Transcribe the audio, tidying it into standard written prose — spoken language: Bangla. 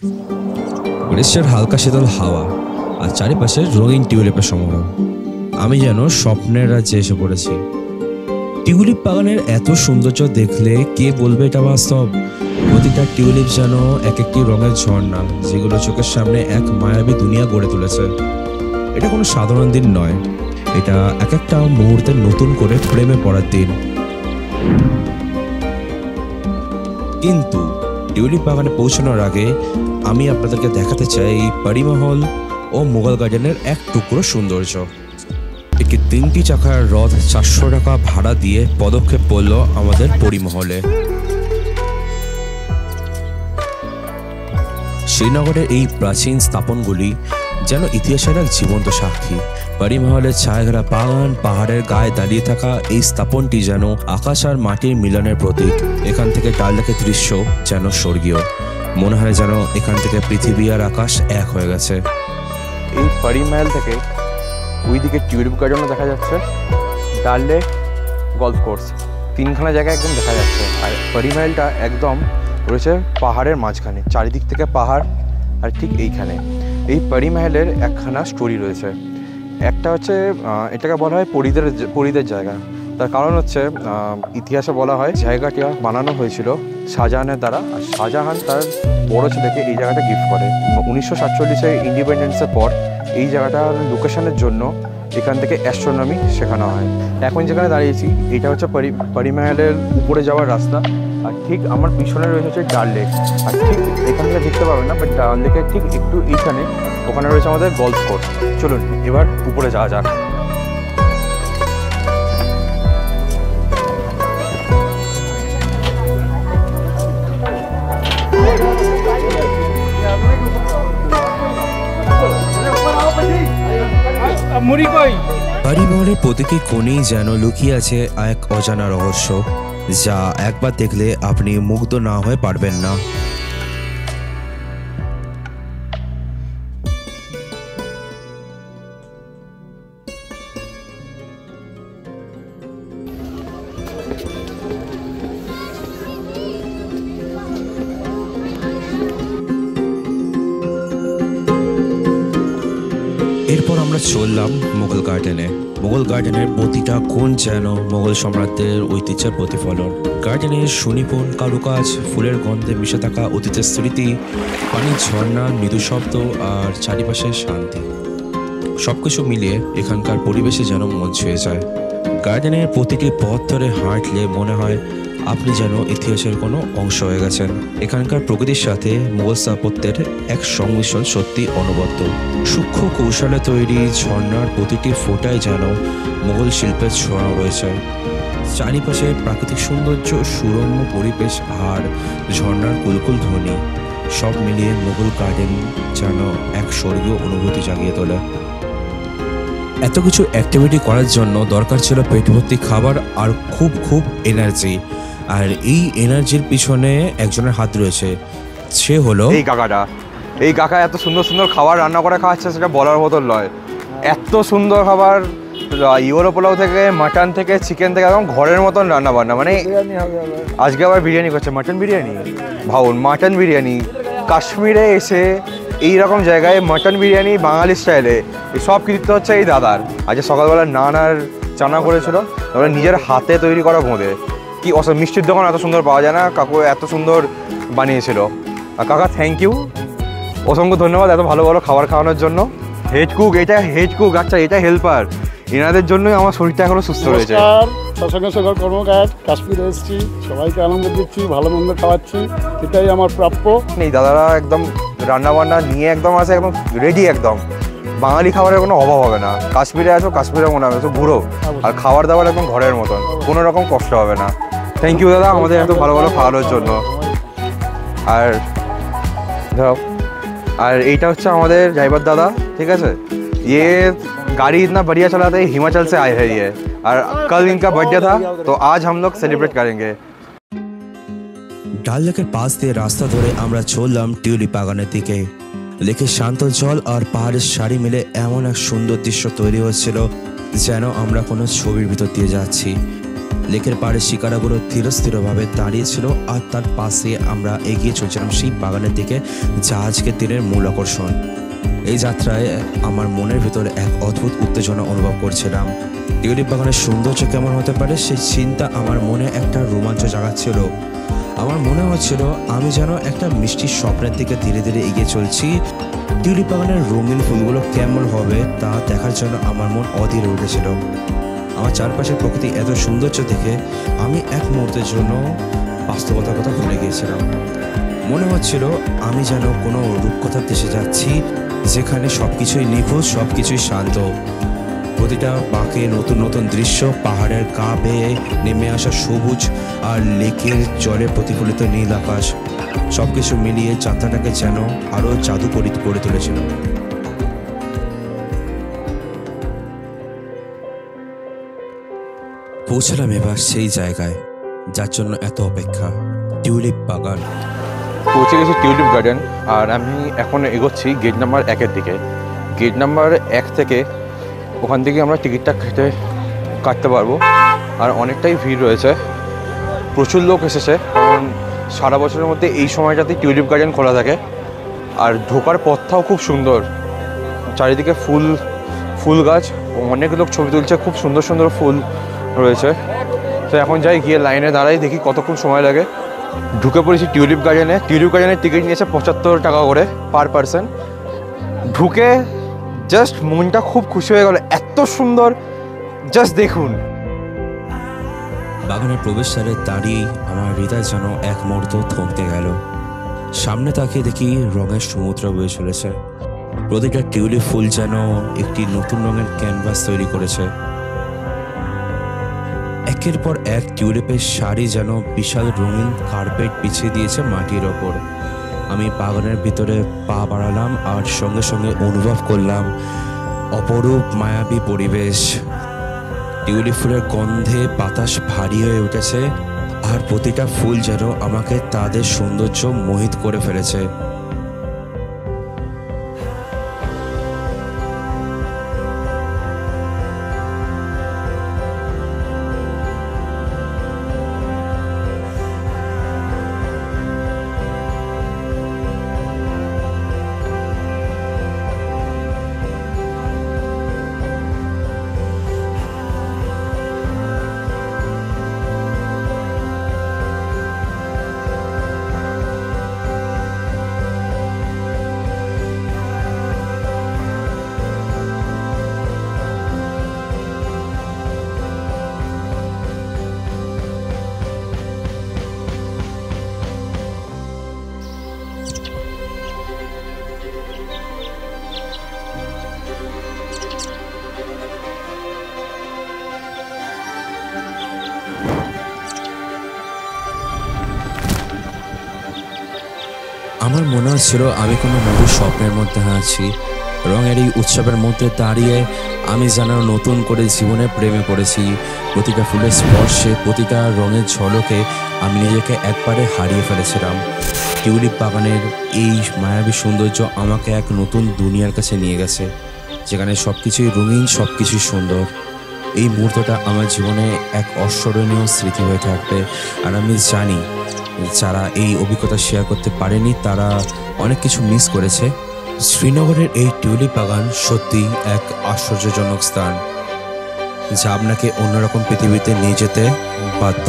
গ্রীষ্মের হালকা শীতল হাওয়া আর চারিপাশে রঙিন টিউলিপের সমারোহ। আমি যেন স্বপ্নের রাজ্যে এসে পড়েছি। টিউলিপ বাগানের এত সৌন্দর্য দেখলে কে বলবে এটা বাস্তব? প্রতিটা টিউলিপ যেন এক একটি রঙের ঝর্ণা, যেগুলো চোখের সামনে এক মায়াবী দুনিয়া গড়ে তুলেছে। এটা কোনো সাধারণ দিন নয়, এটা এক একটা মুহূর্তে নতুন করে প্রেমে পড়ার দিন। কিন্তু টিউলিপ বাগানে পৌঁছানোর আগে আমি আপনাদেরকে দেখাতে চাই পরিমহল ও মুঘল গার্ডেনের এক টুকরো সৌন্দর্য। একটি 3টি চাকার রথ 400 টাকা ভাড়া দিয়ে পদক্ষেপ পড়ল আমাদের পরিমহলে। শ্রীনগরের এই প্রাচীন স্থাপনগুলি যেন ইতিহাসের এক জীবন্ত সাক্ষী। পরিমহলের ছায়াঘেরা বাগান, পাহাড়ের গায়ে দাঁড়িয়ে থাকা এই স্থাপনটি যেন আকাশ আর মাটির মিলনের প্রতীক। এখান থেকে ডাল লেকের দৃশ্য যেন স্বর্গীয়। মনে হয় যেন এখান থেকে পৃথিবী আর আকাশ এক হয়ে গেছে। এই পরিমহল থেকে ওইদিকে টিউলিপ গার্ডেনও দেখা যাচ্ছে, ডাল লেক, গলফ কোর্স, 3খানা জায়গা একদম দেখা যাচ্ছে। আর পরিমহলটা একদম রয়েছে পাহাড়ের মাঝখানে, চারিদিক থেকে পাহাড়। আর ঠিক এইখানে এই পরিমহলের একখানা স্টোরি রয়েছে। একটা হচ্ছে এটাকে বলা হয় পরীদের জায়গা। তার কারণ হচ্ছে ইতিহাসে বলা হয় জায়গাটা বানানো হয়েছিল শাহজাহানের দ্বারা, আর শাহজাহান তার বড় ছেলেকে এই জায়গাটা গিফট করে। 1947-এ ইন্ডিপেন্ডেন্সের পর এই জায়গাটার লোকেশনের জন্য এখান থেকে অ্যাস্ট্রোনমি শেখানো হয়। এখন যেখানে দাঁড়িয়েছি এটা হচ্ছে পরিমহলের উপরে যাওয়ার রাস্তা। আর ঠিক আমার পিছনে রয়েছে হচ্ছে ডাল লেক। আর ঠিক এখান থেকে দেখতে পাবেন না, বাট ডাল লেকের ঠিক একটু এইখানে ওখানে রয়েছে আমাদের গলফ কোর্স। চলুন এবার উপরে যাওয়া যাক। পরিমহলের প্রতিটি কোণেই যেন লুকিয়ে আছে এক অজানা রহস্য, যা একবার দেখলে আপনি মুগ্ধ না হয়ে পারবেন না। এরপর আমরা চললাম মুঘল গার্ডেনে। মুঘল গার্ডেনের প্রতিটা কোণ যেন মুঘল সম্রাটদের ঐতিহ্যের প্রতিফলন। গার্ডেনের সুনিপুণ কারুকাজ, ফুলের গন্ধে মিশে থাকা অতীতের স্মৃতি, পানির ঝর্ণা, মৃদু শব্দ আর চারিপাশের শান্তি, সবকিছু মিলিয়ে এখানকার পরিবেশে যেন মন ছুঁয়ে যায়। গার্ডেনের প্রতিটি পথ ধরে হাঁটলে মনে হয় আপনি যেন ইতিহাসের কোনো অংশ হয়ে গেছেন। এখানকার প্রকৃতির সাথে মুঘল স্থাপত্যের এক সংমিশ্রণ সত্যি অনবদ্য। সূক্ষ্ম কৌশলে তৈরি ঝর্ণার প্রতিটি ফোঁটায় যেন মুঘল শিল্পের ছোঁয়া রয়েছে। চারিপাশে প্রাকৃতিক সৌন্দর্য, সুরম্য পরিবেশ আর ঝর্ণার কুলকুল ধ্বনি, সব মিলিয়ে মুঘল গার্ডেন যেন এক স্বর্গীয় অনুভূতি জাগিয়ে তোলে। এত কিছু অ্যাক্টিভিটি করার জন্য দরকার ছিল পেট ভর্তি খাবার আর খুব এনার্জি। আর এই এনার্জির পিছনে একজনের হাত রয়েছে, সে হলো এই কাকাটা। এই কাকা এত সুন্দর সুন্দর খাবার রান্না করে খাওয়াচ্ছে, সেটা বলার মতো নয়। এত সুন্দর খাবার, ইওলো পোলাও থেকে, মাটন থেকে, চিকেন থেকে, একদম ঘরের মতন রান্না বান্না। মানে আজকে আবার বিরিয়ানি করছে, মাটন বিরিয়ানি। ভাবুন, মাটন বিরিয়ানি কাশ্মীরে এসে এইরকম জায়গায় মাটন বিরিয়ানি বাঙালি স্টাইলে, এই সব কৃতিত্ব হচ্ছে এই দাদার। আজকে সকালবেলা নান আর চানা করেছিল, তারপরে নিজের হাতে তৈরি করা বোঁদে। কি মিষ্টির দোকান এত সুন্দর পাওয়া যায় না, কাকু এত সুন্দর বানিয়েছিল। আর কাকা থ্যাংক ইউ, অসংখ্য ধন্যবাদ এত ভালো ভালো খাবার খাওয়ানোর জন্য। হেড কুক, এটা হেড কুক, আচ্ছা এটা হেল্পার। এনাদের জন্যই আমার শরীরটা এখনো সুস্থ রয়েছে। সঙ্গে কর্মকার কাশ্মীরে এসেছি, সবাইকে আনন্দ দিচ্ছি, ভালো মন্দ খাওয়াচ্ছি, এটাই আমার প্রাপ্য। এই দাদারা একদম রান্না বান্না নিয়ে একদম আছে, একদম রেডি। একদম বাঙালি খাবারের কোনো অভাব হবে না। কাশ্মীরে আসো, কাশ্মীরে মনে হবে তো ঘুরো, আর খাবার দাবার একদম ঘরের মতন, কোনো রকম কষ্ট হবে না। থ্যাংক ইউ দাদা আমাদের এত ভালো ভালো খাওয়ানোর জন্য। আর ধরো, আর এইটা হচ্ছে আমাদের ড্রাইভার দাদা, ঠিক আছে। ये गाड़ी इतना बढ़िया चलाते हैं, हिमाचल से आए हैं ये। और कल इनका बर्थडे था, तो आज हम लोग सेलिब्रेट करेंगे। ডাল লেকের পাশ দিয়ে রাস্তা ধরে আমরা চললাম টিউলিপ বাগানের দিকে। লেকের শান্ত জল আর পাহাড়ের সারি মিলে এমন এক সুন্দর দৃশ্য তৈরি হচ্ছিল, যেন আমরা কোনো ছবির ভিতর দিয়ে যাচ্ছি। লেকের পাড়ে শিকারাগুলো ধীরস্থিরভাবে দাঁড়িয়েছিল, আর তার পাশে আমরা এগিয়ে চলছিলাম সেই বাগানের দিকে, যা আজকের দিনের মূল আকর্ষণ। এই যাত্রায় আমার মনের ভিতরে এক অদ্ভুত উত্তেজনা অনুভব করছিলাম। টিউলিপ বাগানের সৌন্দর্য কেমন হতে পারে সেই চিন্তা আমার মনে একটা রোমাঞ্চ জাগাচ্ছিল। আমার মনে হচ্ছিল আমি যেন একটা মিষ্টি স্বপ্নের দিকে ধীরে ধীরে এগিয়ে চলছি। টিউলিপ বাগানের রঙিন ফুলগুলো কেমন হবে তা দেখার জন্য আমার মন অধীর উঠেছিল। আমার চারপাশের প্রকৃতি এত সৌন্দর্য দেখে আমি এক মুহূর্তের জন্য বাস্তবতার কথা ভুলে গিয়েছিলাম। মনে হচ্ছিল আমি যেন কোনো রূপকথার দেশে যাচ্ছি, যেখানে সবকিছুই নিখুঁত, সবকিছুই শান্ত। প্রতিটা বাঁকে নতুন নতুন দৃশ্য, পাহাড়ের গা বেয়ে নেমে আসা সবুজ আর লেকের জলে প্রতিফলিত নীল আকাশ, সবকিছু মিলিয়ে যাত্রাটাকে যেন আরও জাদু করে তুলেছিল। পৌঁছলাম এবার সেই জায়গায় যার জন্য এত অপেক্ষা, টিউলিপ বাগান। পৌঁছে গেছি টিউলিপ গার্ডেন, আর আমি এখন এগোচ্ছি গেট নাম্বার 1-এর দিকে। গেট নাম্বার 1 থেকে ওখান থেকে আমরা টিকিটটা কাটতে পারবো। আর অনেকটাই ভিড় রয়েছে, প্রচুর লোক এসেছে, কারণ সারা বছরের মধ্যে এই সময়টাতে টিউলিপ গার্ডেন খোলা থাকে। আর ঢোকার পথটাও খুব সুন্দর, চারিদিকে ফুল গাছ, অনেক লোক ছবি তুলছে, খুব সুন্দর সুন্দর ফুল রয়েছে। তো এখন যাই, গিয়ে লাইনে দাঁড়াই, দেখি কতক্ষণ সময় লাগে। ঢুকে পড়েছি টিউলিপ গার্ডেনে। টিউলিপ গার্ডেনের টিকিট নিয়েছে 75 টাকা করে পার পারসন। ঢুকে জাস্ট মনটা খুব খুশি হয়ে গেল, এত সুন্দর, জাস্ট দেখুন। বাগানের প্রবেশদ্বারে দাঁড়িয়ে আমার হৃদয় যেন এক মুহূর্ত থমকে গেল। সামনে তাকিয়ে দেখি রঙের সমুদ্র বয়ে চলেছে। প্রতিটা টিউলিপ ফুল যেন একটি নতুন রঙের ক্যানভাস তৈরি করেছে। একের পর এক টিউলিপের সারি যেন বিশাল রঙিন কার্পেট বিছিয়ে দিয়েছে মাটির ওপর। আমি বাগানের ভিতরে পা বাড়ালাম আর সঙ্গে সঙ্গে অনুভব করলাম অপরূপ মায়াবী পরিবেশ। টিউলিপ ফুলের গন্ধে বাতাস ভারী হয়ে উঠেছে, আর প্রতিটা ফুল যেন আমাকে তাদের সৌন্দর্য মোহিত করে ফেলেছে। আমার মনে হচ্ছিল আমি কোনো মধুর স্বপ্নের মধ্যে আছি। রঙের এই উৎসবের মধ্যে দাঁড়িয়ে আমি যেন নতুন করে জীবনে প্রেমে পড়েছি। প্রতিটা ফুলের স্পর্শে, প্রতিটা রঙের ঝলকে আমি নিজেকে একবারে হারিয়ে ফেলেছিলাম। টিউলিপ বাগানের এই মায়াবী সৌন্দর্য আমাকে এক নতুন দুনিয়ার কাছে নিয়ে গেছে, যেখানে সব কিছুই রঙিন, সব কিছুই সুন্দর। এই মুহূর্তটা আমার জীবনে এক অস্মরণীয় স্মৃতি হয়ে থাকবে। আর আমি জানি যারা এই অভিজ্ঞতা শেয়ার করতে পারেনি তারা অনেক কিছু মিস করেছে। শ্রীনগরের এই টিউলিপ বাগান সত্যি এক আশ্চর্যজনক স্থান, যা আপনাকে অন্যরকম পৃথিবীতে নিয়ে যেতে বাধ্য।